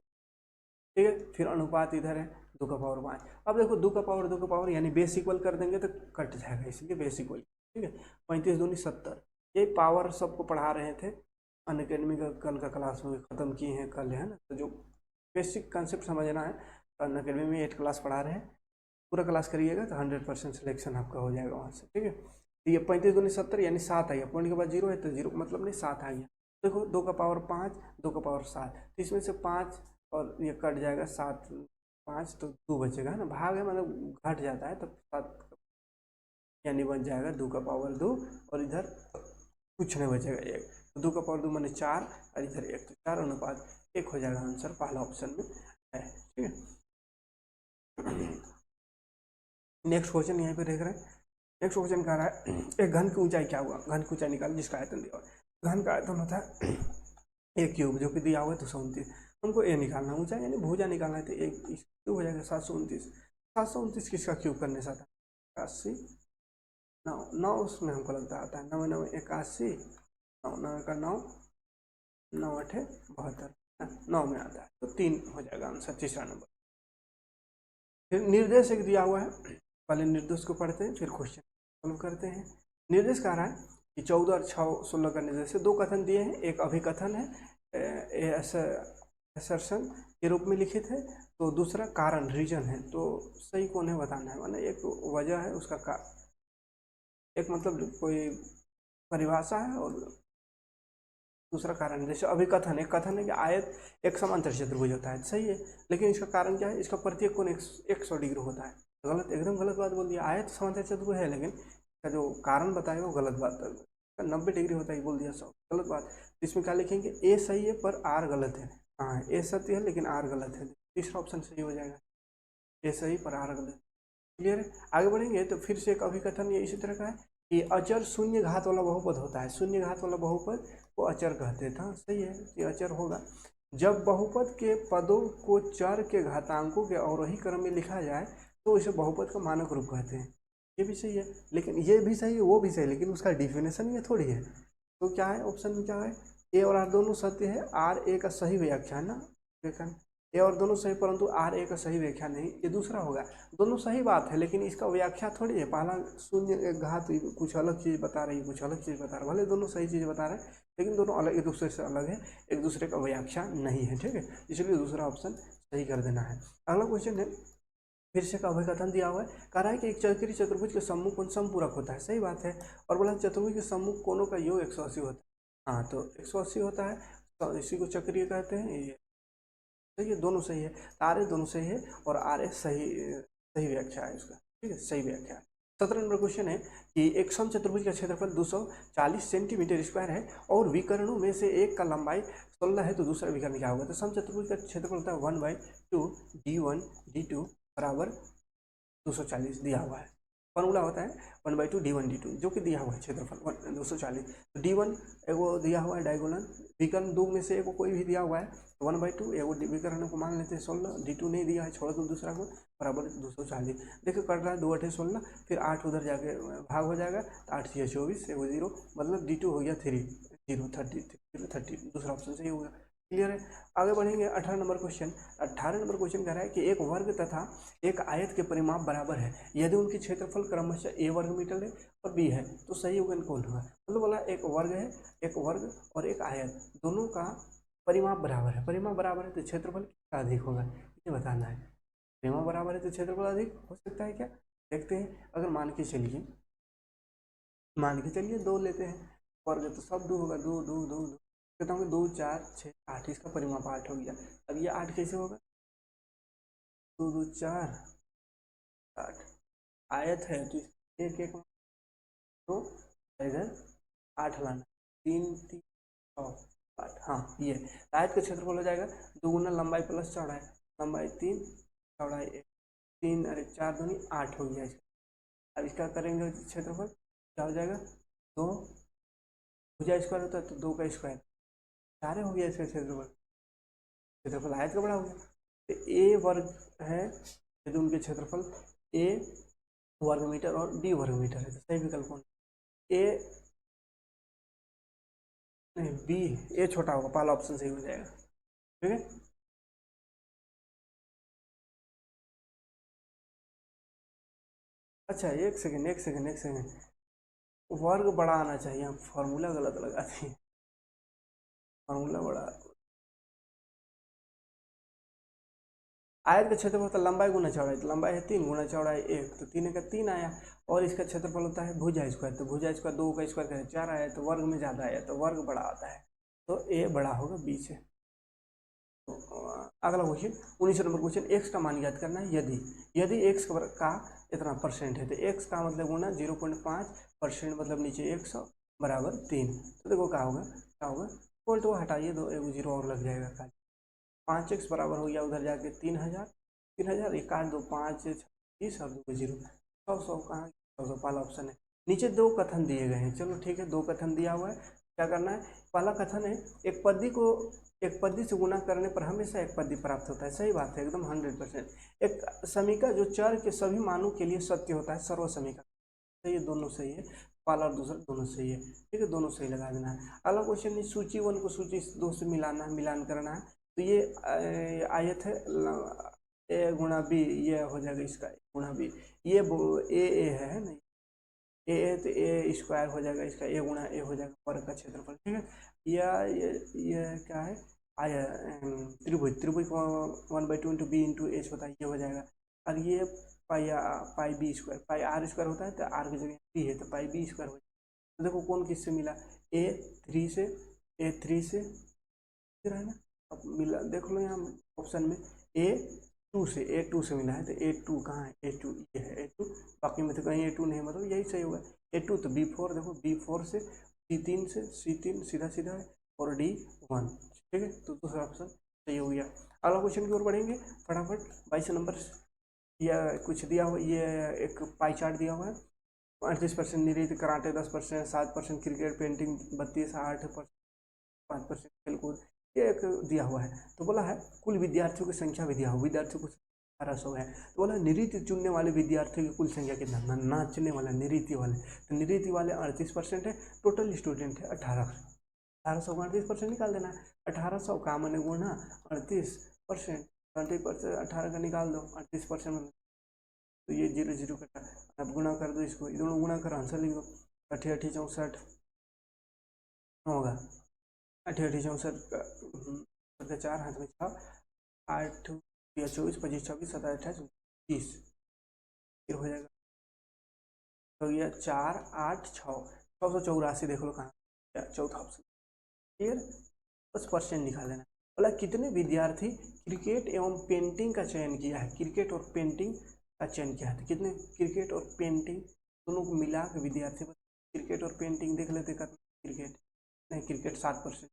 ठीक है, फिर अनुपात इधर है 2 का पावर 5। अब देखो 2 का पावर यानी बेस इक्वल कर देंगे तो कट जाएगा, इसलिए बेस इक्वल, ठीक है, 35 दूनी 70, ये पावर सबको पढ़ा रहे थे अनअकैडमी का, कल का क्लास में ख़त्म किए हैं कल, है ना, तो जो बेसिक कंसेप्ट समझना है अनअकैडमी में 8 क्लास पढ़ा रहे हैं, पूरा क्लास करिएगा तो 100% सिलेक्शन आपका हो जाएगा वहाँ से, ठीक है। तो ये 35 दूनी 70 यानी 7 आ गया, पॉइंट के बाद 0 है तो 0 मतलब नहीं 7 आ गया, देखो 2 का पावर 5 2 का पावर 7, तो इसमें से 5 और ये कट जाएगा 7 5 तो 2 बचेगा, है ना, भाग है मतलब घट जाता है, तो 7 यानी बन जाएगा 2 का पावर 2, और इधर कुछ नहीं बचेगा 1, तो 2 का पावर 2 माने 4 और इधर 1, तो 4 अनुपात 1 हो जाएगा आंसर, पहला ऑप्शन में है, ठीक है। नेक्स्ट क्वेश्चन यहाँ पे देख रहे हैं, नेक्स्ट क्वेश्चन कह रहा है एक घन की ऊंचाई क्या हुआ, घन की ऊंचाई निकाल जिसका आयतन दिया हुआ, घन का आयतन होता है एक क्यूब जो कि दिया हुआ है 229, हमको ए निकालना ऊंचाई यानी भुजा निकालना है, तो एक क्यूब हो जाएगा 729 किसका क्यूब करने से आता है 81 9 उसमें हमको लगता आता है 9 9 81 9 9 का 9 9 8 72 9 में आता है, तो 3 हो जाएगा आंसर, तीसरा नंबर। फिर निर्देश एक दिया हुआ है, पहले निर्देश को पढ़ते हैं फिर क्वेश्चन सॉल्व करते हैं। निर्देश कह रहा है कि 14 और 6 16 का निर्देश से 2 कथन दिए हैं, एक अभिकथन है असर्शन के रूप में लिखित है, तो दूसरा कारण रीजन है, तो सही कौन है बताना है, माना एक वजह है उसका एक मतलब कोई परिभाषा है और दूसरा कारण, जैसे अभिकथन, एक कथन है कि आयत एक समांतर चतुर्भुज होता है, सही है, लेकिन इसका कारण क्या है, इसका प्रत्येक कोण 100 डिग्री होता है, तो गलत, एकदम गलत बात बोल दिया, आयत समांतर चतुर्भुज है लेकिन इसका जो कारण बताएगा वो गलत बात है, 90 डिग्री होता है बोल दिया 100, गलत बात। इसमें क्या लिखेंगे ए सही है पर आर गलत है, हाँ ए सत्य है लेकिन आर गलत है, तीसरा ऑप्शन सही हो जाएगा, ए सही पर आर गलत, क्लियर है। आगे बढ़ेंगे तो फिर से एक अभिकथन ये इसी तरह का है कि अचर शून्य घात वाला बहुपद होता है, शून्य घात वाला बहुपद को अचर कहते थे, सही है ये अचर होगा, जब बहुपद के पदों को चर के घातांकों के अवरोही क्रम में लिखा जाए तो इसे बहुपद का मानक रूप कहते हैं, ये भी सही है, लेकिन ये भी सही है वो भी सही है, लेकिन उसका डिफिनेशन ये थोड़ी है, तो क्या है ऑप्शन में क्या है, ए और आर दोनों सत्य है, आर ए का सही व्याख्या है ना, ए और दोनों सही परंतु आर ए का सही व्याख्या नहीं, ये दूसरा होगा, दोनों सही बात है लेकिन इसका व्याख्या थोड़ी है, पहला शून्य घात कुछ अलग चीज़ बता रही है, कुछ अलग चीज़ बता रहा है, भले दोनों सही चीज़ बता रहे हैं लेकिन दोनों अलग एक दूसरे से अलग है, एक दूसरे का व्याख्या नहीं है, ठीक है, इसलिए दूसरा ऑप्शन सही कर देना है। अगला क्वेश्चन है फिर से का अभय कथन दिया हुआ है, कह रहा है कि एक चक्रीय चतुर्भुज के सम्मुख कोण समपूरक होता है, सही बात है। और बोला चतुर्भुज के सम्मुख कोणों का योग 180 होता है। हाँ, तो 180 होता है, तो इसी को चक्रीय कहते हैं। ये सही है, दोनों सही है, आर एस दोनों सही है, और आर एस सही सही व्याख्या है इसका, ठीक है, सही व्याख्या है। 17 नंबर क्वेश्चन है कि एक समचतुर्भुज का क्षेत्रफल 240 सेंटीमीटर स्क्वायर है और विकर्णों में से एक का लंबाई 16 है, तो दूसरा विकर्ण क्या होगा? तो समचतुर्भुज का क्षेत्रफल होता है 1/2 d1 d2 बराबर 240 दिया हुआ है। फॉर्मूला होता है 1/2 d1 d2, जो कि दिया हुआ है क्षेत्रफल 240। तो d1 एगो दिया हुआ है डायगोनल, विकर्ण दो में से एगो कोई भी दिया हुआ है, तो 1/2 एगो विकर्ण को मान लेते हैं 16, d2 नहीं दिया है, छोड़ दो दूसरा को, बराबर 240। देखो कट रहा है 2 8 16, फिर 8 उधर जाके भाग हो जाएगा, तो 8 6 24 एगो 0, मतलब d2 हो गया 3 0 30, दूसरा ऑप्शन सही होगा। क्लियर है। आगे बढ़ेंगे 18 नंबर क्वेश्चन। 18 नंबर क्वेश्चन कह रहा है कि एक वर्ग तथा एक आयत के परिमाप बराबर है यदि उनकी क्षेत्रफल क्रमशः a वर्ग मीटर है और b है, तो सही योगन कौन होगा? मतलब बोला एक वर्ग है, एक वर्ग और एक आयत, दोनों का परिमाप बराबर है। परिमाप बराबर है तो क्षेत्रफल किसका अधिक होगा, ये बताना है। परिमाप बराबर है तो क्षेत्रफल अधिक हो सकता है क्या? देखते हैं। अगर मान के चलिए 2 लेते हैं, वर्ग तो सब 2 होगा, 2 2 2 2, कहता हूँ 2 4 6 8, इसका परिमाप 8 हो गया। अब ये 8 कैसे होगा? 2 2 4 8, आयत है तो एक एक, तो इधर 8 लाना, 3 3 6 8, हाँ ये आयत का क्षेत्रफल हो जाएगा 2 गुना लंबाई प्लस चौड़ाई, लंबाई 3 चौड़ाई 1, 3 अरे 4 दूनी 8 हो गया इसका। अब इसका करेंगे क्षेत्रफल, क्या हो जाएगा? 2 भुजा स्क्वायर होता है तो 2 का स्क्वायर, 4 हो गया इसका क्षेत्रफल। क्षेत्रफल आयत का बड़ा हो गया। तो ए वर्ग है यदि उनके क्षेत्रफल ए वर्ग मीटर और डी वर्ग मीटर है, तो सही विकल्प कौन? ए नहीं, बी, ए छोटा होगा, पहला ऑप्शन सही हो जाएगा, ठीक है। अच्छा एक सेकेंड एक सेकेंड एक सेकेंड, वर्ग बड़ा आना चाहिए, हम फॉर्मूला गलत लगाते हैं, फॉर्मूला बड़ा। आयत का क्षेत्रफल होता है लंबाई गुना चौड़ाई, तो लंबाई है 3 गुना चौड़ाई 1, तो 3 का 3 आया। और इसका क्षेत्रफल होता है भुजा स्क्वायर, तो भुजा स्क्वायर 2 का स्क्वायर का 4 आया, तो वर्ग में ज़्यादा आया, तो वर्ग बड़ा आता है, तो ए बड़ा होगा बी से। तो अगला क्वेश्चन 19 नंबर क्वेश्चन, एक्स का मान ज्ञात करना है। यदि यदि एक्स का इतना परसेंट है, तो एक्स का मतलब गुना 0.5% मतलब नीचे 100 बराबर 3, तो देखो क्या होगा, क्या होगा? पॉइंट वो हटाइए, दो एक जीरो और लग जाएगा, खाली 5x बराबर हो गया उधर जाके 3000, 3000 एक काट दो, 5 26 और 2 जीरो, 100 कहाँ, 100 पहला ऑप्शन है। नीचे दो कथन दिए गए हैं, चलो ठीक है, दो कथन दिया हुआ है, क्या करना है? पहला कथन है एक पद्दी को एक पद्दी से गुना करने पर हमेशा एक पद्दी प्राप्त होता है, सही बात है, एकदम 100%। एक समीका जो चर के सभी मानों के लिए सत्य होता है, सर्व समीका, तो ये दोनों सही है, पहला और दूसरा दोनों सही है, ठीक है, दोनों सही लगा देना है। अगला क्वेश्चन है सूची 1 को सूची 2 से मिलाना है, मिलान करना है, तो ये आयत है ए गुणा बी, ये हो जाएगा इसका गुणा बी, ये ए है नहीं, ए तो ए स्क्वायर हो जाएगा, इसका ए गुणा ए हो जाएगा, वर्ग का क्षेत्रफल, ठीक है। या ये क्या है? आया त्रिभुज, त्रिभुज को 1/2 इंटू बी इंटू एच होता है, ये हो जाएगा। और ये pi pi B square, pi R square होता है, तो आर की जगह बी है, तो पाई बी स्क्वायर हो जाएगा। तो देखो कौन किससे मिला? ए3 से, ए3 से है ना, अब मिला देख लो यहाँ ऑप्शन में, ए टू से मिला है, तो ए2 कहाँ है? ए2 ये है ए2, बाकी में तो कहीं ए2 नहीं, मतलब यही सही होगा ए2। तो बी4 देखो, बी4 से सी3 सीधा सीधा है, और डी1, ठीक है, तो दूसरा ऑप्शन सही हो गया। अगला क्वेश्चन की ओर बढ़ेंगे फटाफट। 22 नंबर, यह कुछ दिया हुआ, ये एक पाई चार्ट दिया हुआ है, 38% नृत्य कराटे, 10%, 7% क्रिकेट, पेंटिंग 32, 8%, 5% खेलकूद, ये एक दिया हुआ है। तो बोला है कुल विद्यार्थियों की संख्या भी दिया हुआ, विद्यार्थियों को 1800 है, तो बोला नृत्य चुनने वाले विद्यार्थियों की कुल संख्या कितना? नाचने वाला नृत्य वाले, तो नृत्य वाले 38% है, टोटल स्टूडेंट है 1800 का 38% निकाल देना है। 1800 का मैंने गुना 38%, 20%, 18 का निकाल दो 38%, तो ये 0 0 कटा, अब गुणा कर दो इसको, दोनों गुणा कर आंसर लिख दो, 8 8 64 होगा, 8 8 64 का 4 हाथ में 6, 8 या 24 25 26 27 28 30, फिर हो जाएगा तो ये 4 8 6 684 देख लो कहाँ चौथा ऑप्शन। फिर बस परसेंट निकाल लेना। बोला कितने विद्यार्थी क्रिकेट एवं पेंटिंग का चयन किया है, क्रिकेट और पेंटिंग का चयन किया है, तो कितने क्रिकेट और पेंटिंग दोनों को मिला के विद्यार्थी, क्रिकेट और पेंटिंग देख लेते कर, क्रिकेट नहीं, क्रिकेट 7%,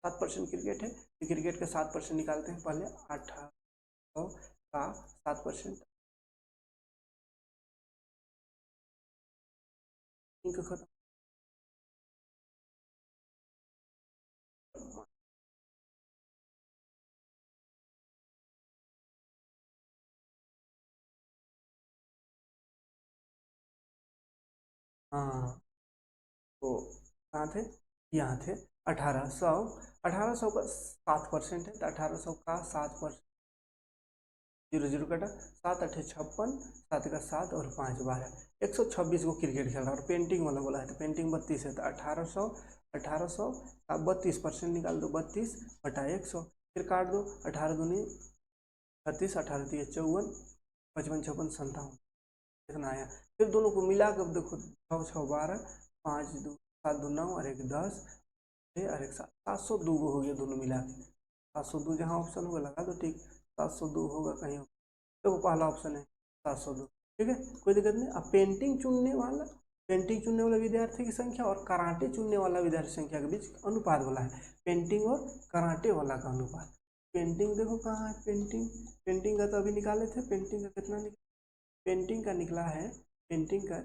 7% क्रिकेट है तो क्रिकेट का 7% निकालते हैं पहले, 1800 का 7%, इनका खत्म। हाँ तो कहाँ थे, यहाँ थे। 1800, 1800 का 7% है तो 1800 का 7%, 0 0 कटा, 7 8 56, 7 का 7 और 5 12, 126 को क्रिकेट खेल रहा है। और पेंटिंग वाला बोला है तो पेंटिंग 32 है तो 1800, 1800 का 32% निकाल दो, 32 बटा 100, फिर काट दो, 18 दूनी 36, 18 3 54, 55 56 57, इतना आया। फिर दोनों को मिला कर देखो, 6 6 12, 5 2 7 2 9 और 1 10 और 1 7, 702 हो गया दोनों मिला के। 702 जहाँ ऑप्शन होगा लगा दो ठीक, 702 होगा कहीं, देखो पहला ऑप्शन है 702, ठीक है कोई दिक्कत नहीं। अब पेंटिंग चुनने वाला, पेंटिंग चुनने वाला विद्यार्थी की संख्या और कराटे चुनने वाला विद्यार्थी संख्या के बीच अनुपात वाला है, पेंटिंग और कराटे वाला का अनुपात। पेंटिंग देखो कहाँ है, पेंटिंग, पेंटिंग का तो अभी निकाले थे, पेंटिंग का कितना निकला, पेंटिंग का निकला है, पेंटिंग का,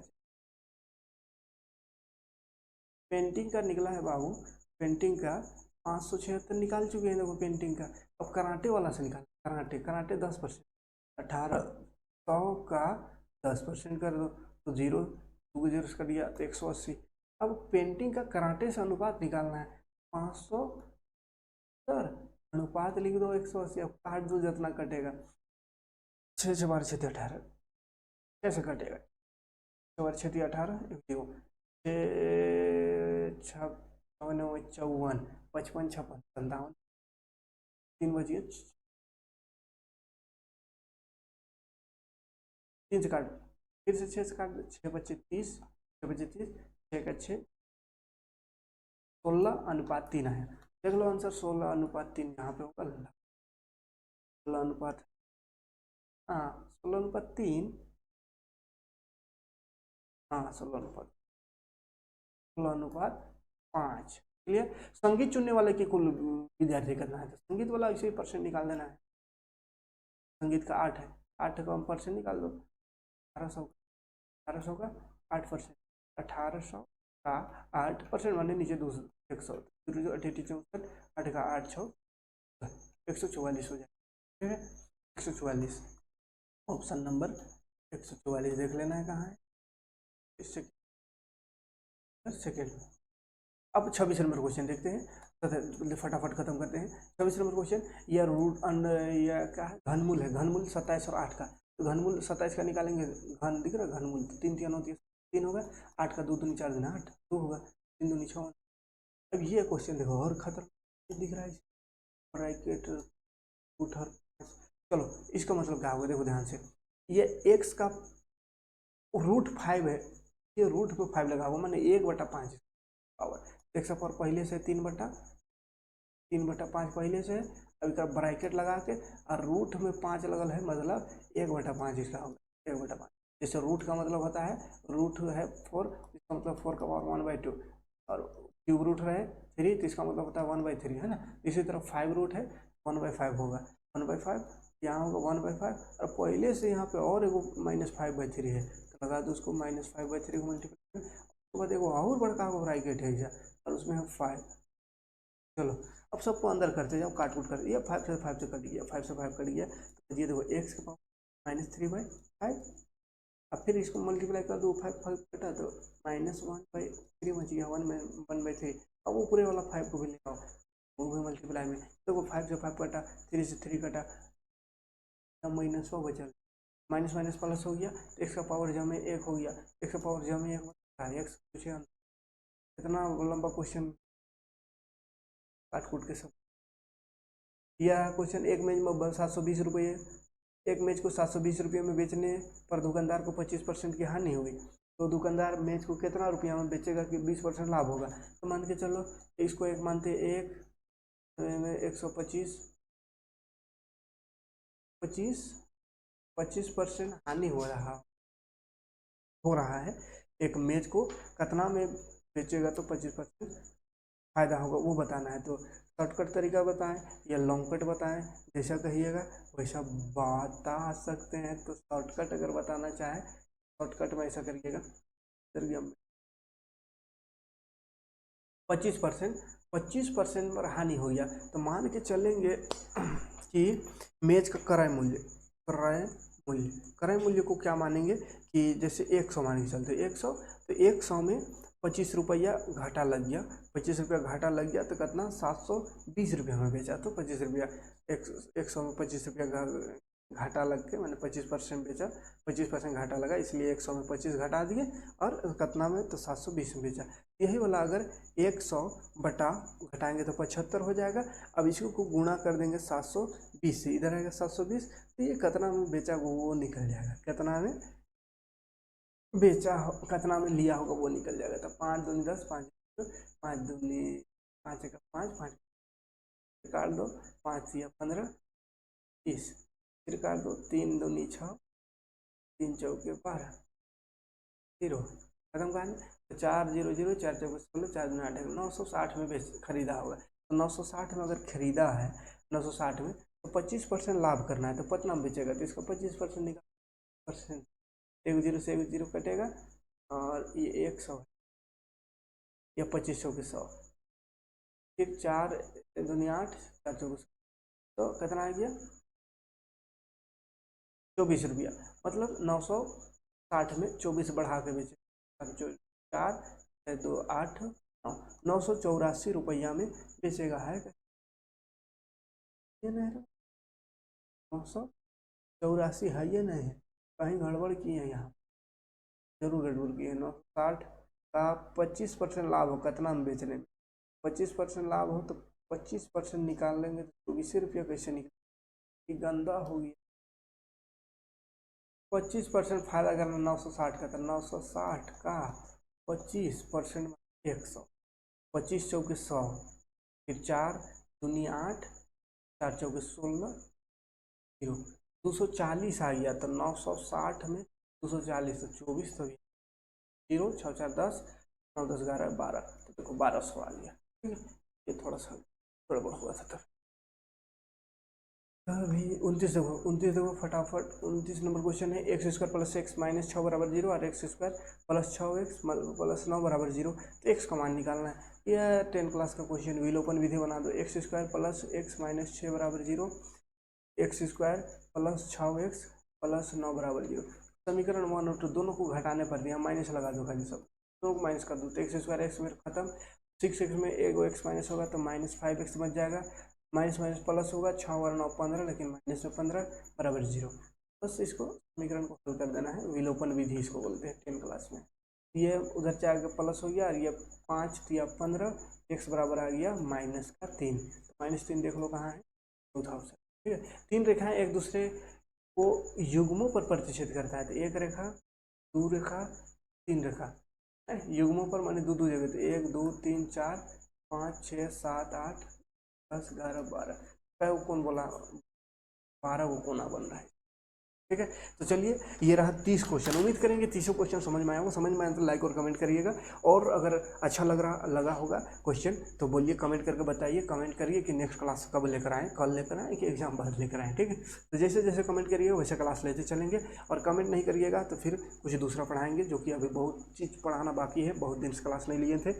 पेंटिंग का निकला है बाबू, पेंटिंग का 576 निकाल चुके हैं देखो पेंटिंग का। अब कराटे वाला से निकाल, कराटे, कराटे 10%, 1800 का 10% कर दो तो 0 2 0 कर दिया तो 180। अब पेंटिंग का कराटे से अनुपात निकालना है, 570 अनुपात लिख दो 180, अब काट दो जितना कटेगा, 6 6 12 6 18, कैसे कटेगा, 6 12 6 18, 6 54 55 56 57, 3 बजिए, 3 से काट, फिर से 6 से काट दो, 6 बच्चे 30, 6 बच्चे 30, 6 का 6, 16:3 है, देख लो आंसर 16:3 यहाँ पे होगा, 16 अनुपात, हाँ 16:3, हाँ 16:5, क्लियर। संगीत चुनने वाले की कुल विद्यार्थी करना है तो संगीत वाला इसे परसेंट निकाल देना है, संगीत का 8 है, 8 का हम परसेंट निकाल दो, 1800, 1800 का 8%, 1800 का 8% माने नीचे 200, 100, 8 8 का 8 6 144 हो जाए, ठीक है 144, ऑप्शन नंबर 144 देख लेना है कहाँ है, सेकेंड। अब 26 नंबर क्वेश्चन देखते हैं, फटाफट खत्म करते हैं। 26 नंबर क्वेश्चन, यह रूट यह क्या है, घनमूल है, घनमूल 27 और 8 का, तो घनमूल 27 का निकालेंगे, घन दिख रहा है घनमूल, तो 3 3 होती है 3 होगा, 8 का 2 दूनी 4 दूनी 8, 2 होगा, 3 दूनी 6। अब ये क्वेश्चन देखो और खतरनाक दिख रहा है, ब्रैकेट रूट हर, चलो इसका मतलब क्या होगा देखो ध्यान से, ये x का रूट 5 है, ये रूट पे 5 लगा हुआ मैंने 1/5 पावर, एक्स पावर पहले से 3/5 पहले से, अभी का ब्रैकेट लगा के और रूट में 5 लगल है, मतलब 1/5 इसका होगा, 1/5, जैसे रूट का मतलब होता है, रूट है 4, इसका मतलब 4 का पावर 1/2, और क्यूब रूट है 3 तो इसका मतलब होता है 1/3, है ना। इसी तरह 5 रूट है 1/5 होगा, 1/5 यहाँ होगा 1/5, और पहले से यहाँ पे और एगो -5/3 है तो लगा दो उसको, -5/3 को मल्टीप्लाई, उसके बाद एगो और बड़का को ब्रैकेट है और उसमें है 5। चलो अब सबको अंदर करते जाओ, काट कूट कर, ये 5 से 5 से कट गया, 5 से 5 कट गया, तो ये देखो एक्स का पावर -3/5, अब फिर इसको मल्टीप्लाई कर दो, 5 5 कटा तो -1/3 बच गया, 1/3, अब वो पूरे वाला 5 को भी ले आओ, वो भी मल्टीप्लाई में देखो, 5 से 5 कटा, 3 से 3 कटा, -100 बचल, माइनस माइनस प्लस हो गया, तो एक्स का पावर जमे 1 हो गया, एक्स का पावर जमे 1 होता है, एक्स क्वेश्चन, इतना लंबा क्वेश्चन काट कूट के सब, यह क्वेश्चन एक में 720 रुपये, एक मेज को 720 रुपये में बेचने पर दुकानदार को 25% की हानि हुई, तो दुकानदार मेज को कितना रुपया में बेचेगा कि 20% लाभ होगा। तो मान के चलो इसको एक मानते, एक में 125, 25% हानि हो रहा है। एक मेज को कितना में बेचेगा तो 25% फायदा होगा, वो बताना है। तो शॉर्टकट तरीका बताएं या लॉन्ग कट बताएं, जैसा कहिएगा वैसा बता सकते हैं। तो शॉर्टकट अगर बताना चाहे शॉर्टकट में ऐसा करिएगा, 25% पर हानि हो गया तो मान के चलेंगे कि मेज का क्रय मूल्य को क्या मानेंगे कि जैसे 100 मान के चलते 100, तो 100 में 25 रुपया घाटा लग गया, 25 रुपया घाटा लग गया तो कितना 720 रुपया में बेचा। तो 25 रुपया 100 में 25 रुपया घाटा लग के मैंने 25% बेचा, 25% घाटा लगा, इसलिए 100 में 25 घटा दिए और कितना में तो 720 में बेचा। यही वाला अगर 100 बटा घटाएंगे तो 75 हो जाएगा। अब इसको गुणा कर देंगे 720 से, इधर आएगा 720, तो ये कितना में बेचा वो निकल जाएगा, कितना में बेचा कितना में लिया होगा वो निकल जाएगा। तो 5 दूनी 10, 5 दूनी 5 1 5, 5 काट दो, 5 या 15 20, फिर काट दो, 3 दूनी 6, 3 चौके 12, 0 खत्म कहानी। तो 4 0 0, 4 चौके 16, 4 दूनी 8, 960 में खरीदा होगा। तो 960 में अगर खरीदा है, 960 में तो 25% लाभ करना है, तो कितना में बेचेगा तो इसका 25% निकाल परसेंट, 1 0 से 1 0 कटेगा और ये 100 है या 25 चौके 100, फिर 4 दूनी 8, 4 चौके, तो कितना आ गया 24 रुपया। मतलब 960 में 24 बढ़ा के बेचे, 4 2 8 9, 984 रुपया में बेचेगा है। ये नहीं 984 है, ये नहीं है, कहीं गड़बड़ की है, यहाँ जरूर गड़बड़ की है। 960 का 25% लाभ हो, कितना में बेचने में 25% लाभ हो तो 25% निकाल लेंगे तो 24 रुपया कैसे निकल, गंदा हो गया। 25% फायदा करना 960 का, तो 960 का 25% 100, 25 चौके 100, फिर 4 दूनी 8, 4 चौके 16, 0 240 आ गया। तो 960 में 240 तो 24, तो 0 6 4 10, 9 10 11 12, तो देखो 1200 आ गया। ठीक है, ये थोड़ा सा गड़बड़ हुआ था तब। अभी 29 देखो फटाफट। 29 नंबर क्वेश्चन है, x square plus x minus 6 बराबर 0 और x square plus 6x plus 9 बराबर 0। तो एक्स का मान निकालना है। यह 10 क्लास का क्वेश्चन, विलोपन विधि बना दो। X square plus x minus 6 बराबर 0, x square plus 6x plus 9 बराबर 0। समीकरण 1 और 2 दोनों को घटाने पर दिया, माइनस लगा दो खाली, सब दोनों को माइनस कर दो। तो एक्स स्क्वायर एक्स में खत्म, 6x में एक एक्स माइनस होगा तो माइनस 5x बच जाएगा, माइनस माइनस प्लस होगा, 6 और 9 15, लेकिन माइनस में 15 बराबर 0। बस इसको समीकरण को हल कर देना है, विलोपन विधि इसको बोलते हैं 10 क्लास में। ये उधर से आगे प्लस हो गया और ये 5 या 15, x बराबर आ गया माइनस का 3। -3 देख लो कहाँ है, चौथा ऑप्शन। ठीक है, 3 रेखाएं एक दूसरे को युग्मों पर प्रतिच्छेद करता है। तो एक रेखा, 2 रेखा, 3 रेखा, युग्मों पर माने दो जगह, तो 1 2 3 4 5 6 7 8 10 11 12, क्या वो कौन बोला 12 वो कोना बन रहा है। ठीक है, तो चलिए ये रहा 30 क्वेश्चन। उम्मीद करेंगे 30 क्वेश्चन समझ में आया होगा। समझ में आया तो लाइक और कमेंट करिएगा, और अगर अच्छा लगा होगा क्वेश्चन तो बोलिए, कमेंट करके बताइए। कमेंट करिए कि नेक्स्ट क्लास कब लेकर आएँ, कल लेकर आएँ कि एग्जाम बाद लेकर आएँ। ठीक है, तो जैसे जैसे कमेंट करिएगा वैसे क्लास लेते चलेंगे, और कमेंट नहीं करिएगा तो फिर कुछ दूसरा पढ़ाएंगे, जो कि अभी बहुत चीज़ पढ़ाना बाकी है। बहुत दिन से क्लास नहीं लिए थे,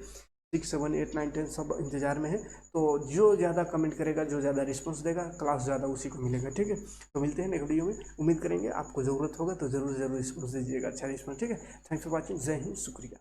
6 7 8 9 10 सब इंतजार में है। तो जो ज़्यादा कमेंट करेगा, जो ज़्यादा रिस्पांस देगा, क्लास ज़्यादा उसी को मिलेगा। ठीक है, तो मिलते हैं नेक्स्ट वीडियो में। उम्मीद करेंगे आपको ज़रूरत होगा तो ज़रूर रिस्पांस दीजिएगा, अच्छा रिस्पांस। ठीक है, थैंक्स फॉर वॉचिंग, जय हिंद, शुक्रिया।